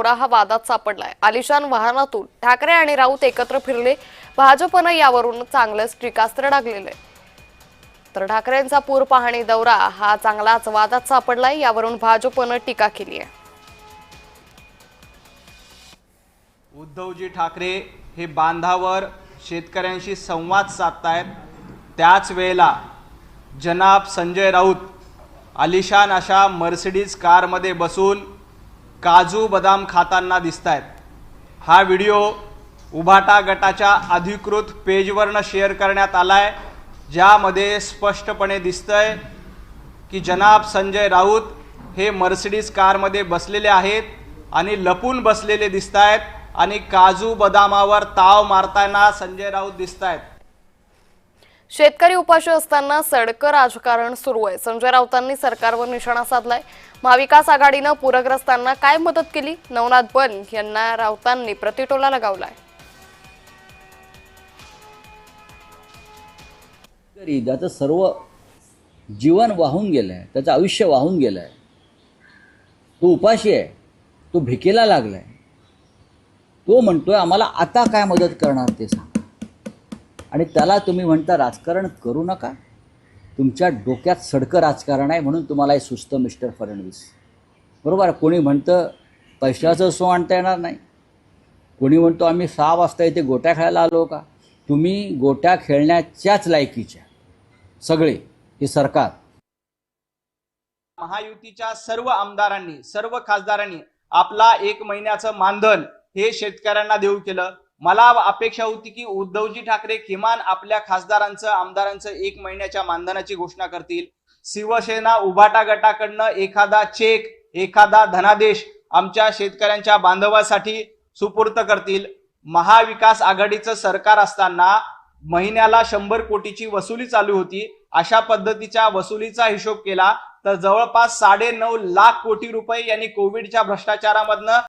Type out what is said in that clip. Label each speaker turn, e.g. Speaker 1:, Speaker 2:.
Speaker 1: हा वादात सापडलाय। आलिशान वाहनातून ठाकरे आणि राऊत एकत्र फिरले, भाजपनं यावरून चांगलंच टीकास्त्र डागलेलंय। तर ठाकरेंचा पूर पाहणी दौरा हा चांगलाच वादात सापडलाय, यावरून भाजपनं टीका केली आहे।
Speaker 2: उद्धवजी ठाकरे हे बांधावर शेतकऱ्यांशी संवाद साधतायत, त्याच वेळेला जनाब संजय राऊत आलिशान अशा मर्सिडीज कारमध्ये बसून काजू बदाम खाताना दिसतायत। हा व्हिडिओ उभाटा गटाच्या अधिकृत पेजवरनं शेअर करण्यात आलाय, ज्यामध्ये स्पष्टपणे दिसतंय की जनाब संजय राऊत हे मर्सिडीज कारमध्ये बसलेले आहेत आणि लपून बसलेले दिसतायत आणि काजू बदामावर ताव मारताना संजय राऊत दिसतायत।
Speaker 1: शेतकरी उपाशी असताना सडकं राजकारण सुरू आहे। संजय राऊतांनी सरकारवर निशाणा साधलाय। महाविकास आघाडीनं पूरग्रस्तांना काय मदत केली? नवनाथ बन यांना राऊतांनी प्रतिटोला लगावलाय।
Speaker 3: ज्याचं सर्व जीवन वाहून गेलंय, त्याचं आयुष्य वाहून गेलंय, तो उपाशी आहे, तो भिकेला लागलाय, तो म्हणतोय आम्हाला आता काय मदत करणार ते सांग। आणि त्याला तुम्ही म्हणता राजकारण करू नका। तुमच्या डोक्यात सडकं राजकारण आहे म्हणून तुम्हाला हे सुचतं मिस्टर फडणवीस, बरोबर। कोणी म्हणतं पैशाचं सो आणता येणार नाही, कोणी म्हणतो आम्ही 6 वाजता इथे गोट्या खेळायला आलो का। तुम्ही गोट्या खेळण्याच्याच लायकीच्या सगळे हे सरकार।
Speaker 2: महायुतीच्या सर्व आमदारांनी, सर्व खासदारांनी आपला 1 महिन्याचं मानधन हे शेतकऱ्यांना देऊ केलं। मला अपेक्षा होती की उद्धवजी ठाकरे किमान आपल्या खासदारांचं, आमदारांचं 1 महिन्याच्या मानधनाची घोषणा करतील। शिवसेना उभाटा गटाकडनं एखादा चेक, एखादा धनादेश आमच्या शेतकऱ्यांच्या बांधवासाठी सुपूर्त करतील। महाविकास आघाडीचं सरकार असताना महिन्याला 100 कोटीची वसुली चालू होती। अशा पद्धतीच्या वसुलीचा हिशोब केला तर जवळपास 9.5 लाख कोटी रुपये यांनी कोविडच्या भ्रष्टाचारामधनं